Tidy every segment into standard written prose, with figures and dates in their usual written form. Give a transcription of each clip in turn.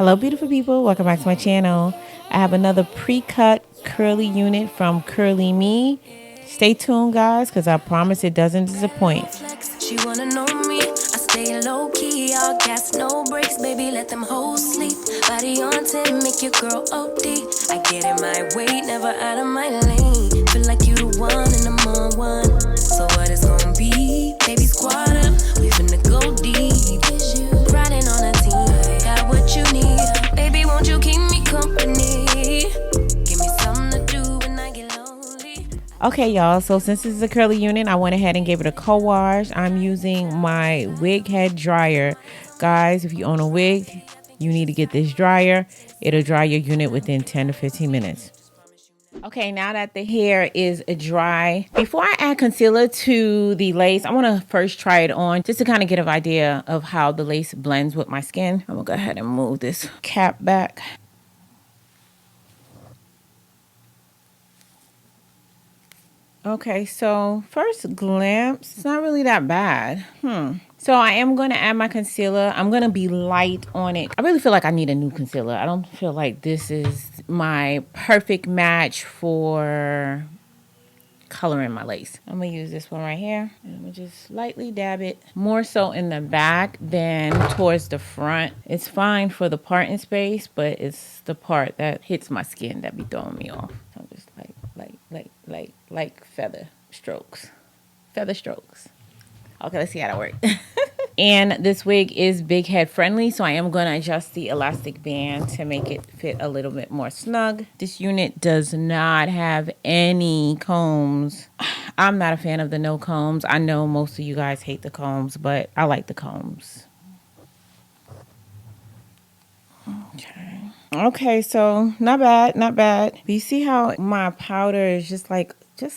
Hello beautiful people, welcome back to my channel. I have another pre-cut curly unit from Curlyme. Stay tuned guys, because I promise it doesn't disappoint. She wanna know me, I stay low key, all gas, no brakes, baby, let them hoes sleep. Body on 10, make your girl OD. I get in my way, never out of my lane. Feel like you the one and I'm on one. So what it's gonna be? Baby, squad up, we finna go deep. Riding on a team, got what you need. Baby, won't you keep me company? Give me something to do when I get lonely. Okay y'all, so since this is a curly unit, I went ahead and gave it a co-wash. I'm using my wig head dryer. Guys, if you own a wig, you need to get this dryer. It'll dry your unit within 10 to 15 minutes. Okay, now that the hair is dry, before I add concealer to the lace, I want to first try it on just to kind of get an idea of how the lace blends with my skin. I'm gonna go ahead and move this cap back. Okay, so first glance, it's not really that bad. So I am going to add my concealer. I'm going to be light on it. I really feel like I need a new concealer. I don't feel like this is my perfect match for coloring my lace. I'm going to use this one right here. And I'm going to just lightly dab it. More so in the back than towards the front. It's fine for the parting space, but it's the part that hits my skin that be throwing me off. So I'm just like feather strokes. Feather strokes. Okay, let's see how that works. And this wig is big head friendly, so I am going to adjust the elastic band to make it fit a little bit more snug. This unit does not have any combs. I'm not a fan of the no combs. I know most of you guys hate the combs, but I like the combs. Okay, so not bad, not bad. But you see how my powder is just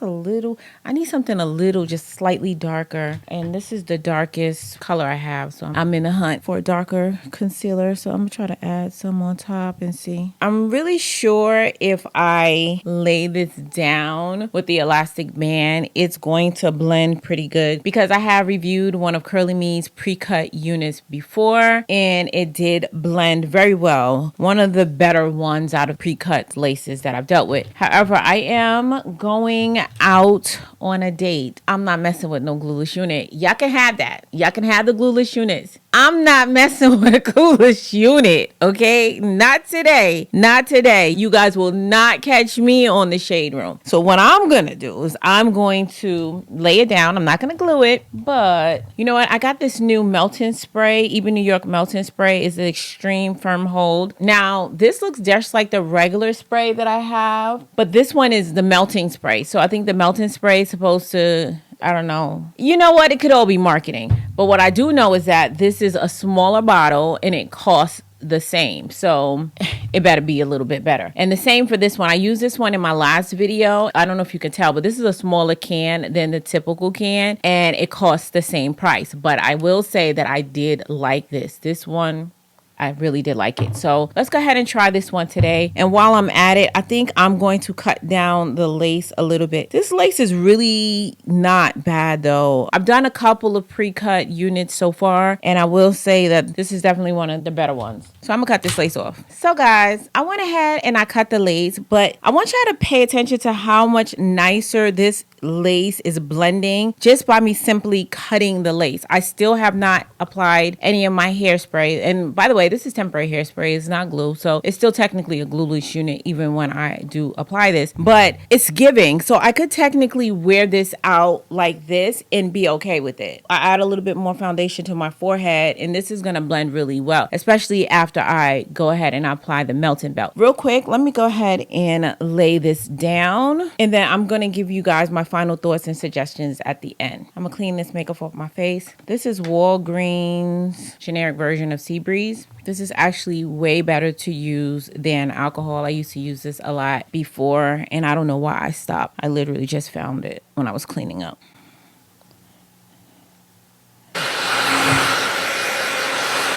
a little, I need something a little just slightly darker, and this is the darkest color I have, so I'm in the hunt for a darker concealer. So I'm gonna try to add some on top and see. I'm really sure if I lay this down with the elastic band, it's going to blend pretty good, because I have reviewed one of Curlyme's pre-cut units before and it did blend very well. One of the better ones out of pre-cut laces that I've dealt with. However, I am going out on a date. I'm not messing with no glueless unit. Y'all can have that. Y'all can have the glueless units. I'm not messing with a glueless unit, okay? Not today. Not today. You guys will not catch me on the shade room. So what I'm gonna do is I'm going to lay it down. I'm not gonna glue it, but you know what? I got this new melting spray. Even New York melting spray is an extreme firm hold. Now, this looks just like the regular spray that I have, but this one is the melting spray. So I think the melting spray is supposed to, I don't know. You know what? It could all be marketing. But what I do know is that this is a smaller bottle and it costs the same. So it better be a little bit better. And the same for this one. I used this one in my last video. I don't know if you can tell, but this is a smaller can than the typical can and it costs the same price. But I will say that I did like this. This one, I really did like it. So let's go ahead and try this one today. And while I'm at it, I think I'm going to cut down the lace a little bit. This lace is really not bad though. I've done a couple of pre-cut units so far, and I will say that this is definitely one of the better ones. So I'm gonna cut this lace off. So guys, I went ahead and I cut the lace, but I want y'all to pay attention to how much nicer this lace is blending just by me simply cutting the lace. I still have not applied any of my hairspray. And by the way, this is temporary hairspray. It's not glue. So it's still technically a glueless unit even when I do apply this. But it's giving. So I could technically wear this out like this and be okay with it. I add a little bit more foundation to my forehead and this is going to blend really well, especially after I go ahead and apply the melting belt. Real quick, let me go ahead and lay this down. And then I'm going to give you guys my final thoughts and suggestions at the end. I'm gonna clean this makeup off my face. This is Walgreens generic version of Seabreeze. This is actually way better to use than alcohol. I used to use this a lot before and I don't know why I stopped. I literally just found it when I was cleaning up.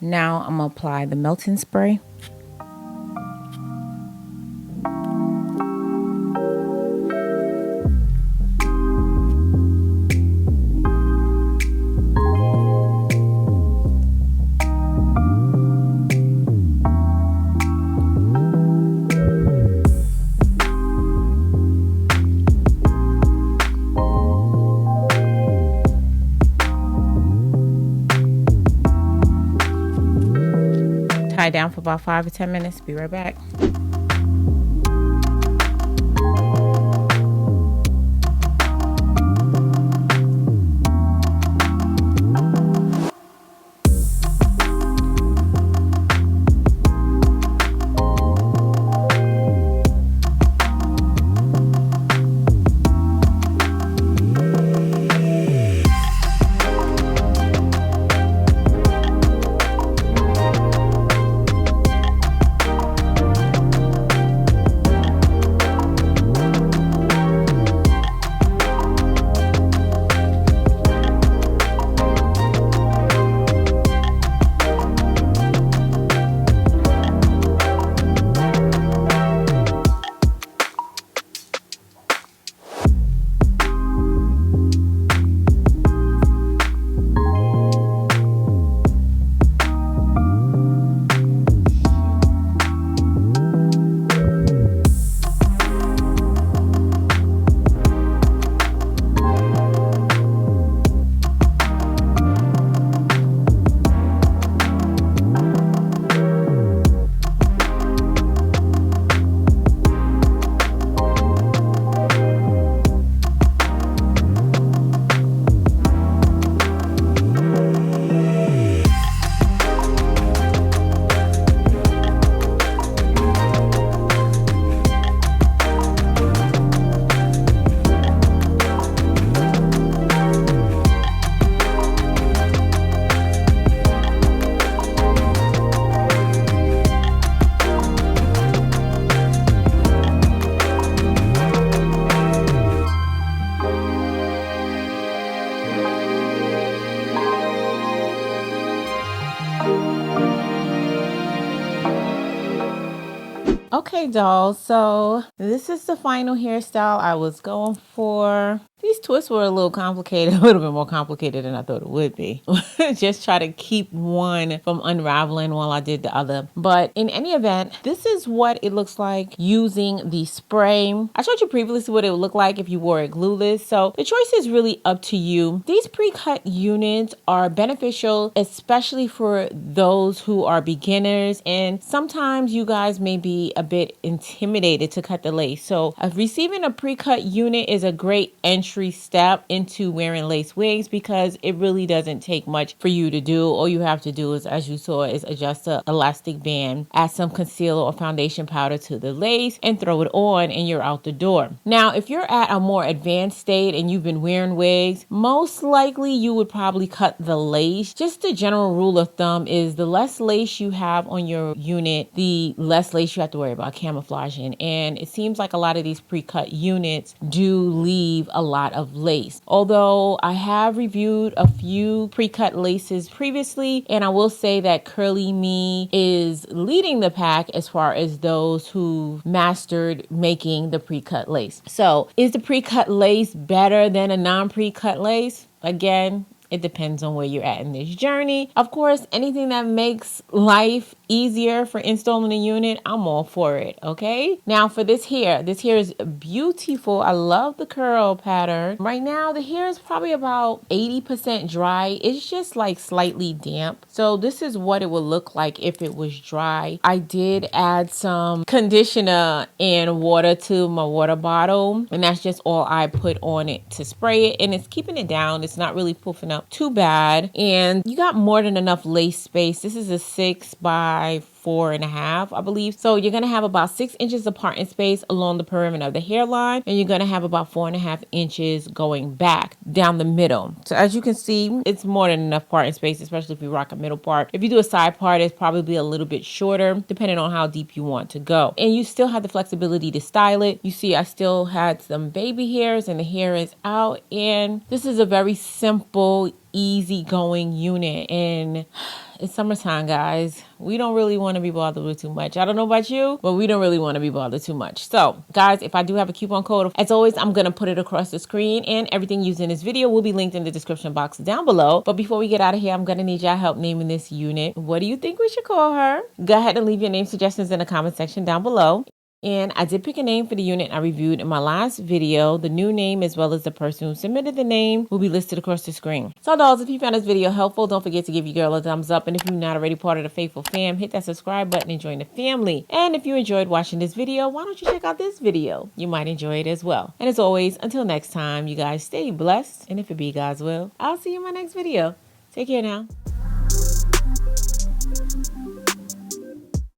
Now I'm gonna apply the melting spray. tie it down for about 5 or 10 minutes. Be right back. Okay, dolls, so this is the final hairstyle I was going for. These twists were a little complicated, a little bit more complicated than I thought it would be. Just try to keep one from unraveling while I did the other. But in any event, this is what it looks like using the spray. I showed you previously what it would look like if you wore it glueless. So the choice is really up to you. These pre-cut units are beneficial, especially for those who are beginners. And sometimes you guys may be a bit intimidated to cut the lace. So receiving a pre-cut unit is a great entry step into wearing lace wigs because it really doesn't take much for you to do. All you have to do is, as you saw, is adjust the elastic band, add some concealer or foundation powder to the lace and throw it on and you're out the door. Now, if you're at a more advanced state and you've been wearing wigs, most likely you would probably cut the lace. Just the general rule of thumb is the less lace you have on your unit, the less lace you have to worry about camouflaging. And it seems like a lot of these pre-cut units do leave a lot of lace. Although I have reviewed a few pre-cut laces previously, and I will say that Curlyme is leading the pack as far as those who mastered making the pre-cut lace. So is the pre-cut lace better than a non-pre-cut lace? Again, it depends on where you're at in this journey. Of course, anything that makes life easier for installing a unit, I'm all for it, okay? Now for this hair is beautiful. I love the curl pattern. Right now, the hair is probably about 80% dry. It's just like slightly damp. So this is what it would look like if it was dry. I did add some conditioner and water to my water bottle, and that's just all I put on it to spray it, and it's keeping it down. It's not really poofing up too bad, and you got more than enough lace space. This is a 6 by 4.5, I believe. So you're gonna have about 6 inches apart in space along the perimeter of the hairline, and you're gonna have about 4.5 inches going back down the middle. So as you can see, it's more than enough part in space, especially if you rock a middle part. If you do a side part, it's probably a little bit shorter, depending on how deep you want to go. And you still have the flexibility to style it. You see, I still had some baby hairs, and the hair is out. And this is a very simple, easy-going unit, and it's summertime, guys. We don't really want to be bothered with too much. I don't know about you, but we don't really want to be bothered too much. So, guys, if I do have a coupon code, as always, I'm going to put it across the screen, and everything used in this video will be linked in the description box down below. But before we get out of here, I'm going to need y'all help naming this unit. What do you think we should call her? Go ahead and leave your name suggestions in the comment section down below. And I did pick a name for the unit I reviewed in my last video. The new name as well as the person who submitted the name will be listed across the screen. So dolls, if you found this video helpful, don't forget to give your girl a thumbs up. And if you're not already part of the Faithful fam, hit that subscribe button and join the family. And if you enjoyed watching this video, why don't you check out this video? You might enjoy it as well. And as always, until next time, you guys stay blessed. And if it be God's will, I'll see you in my next video. Take care now.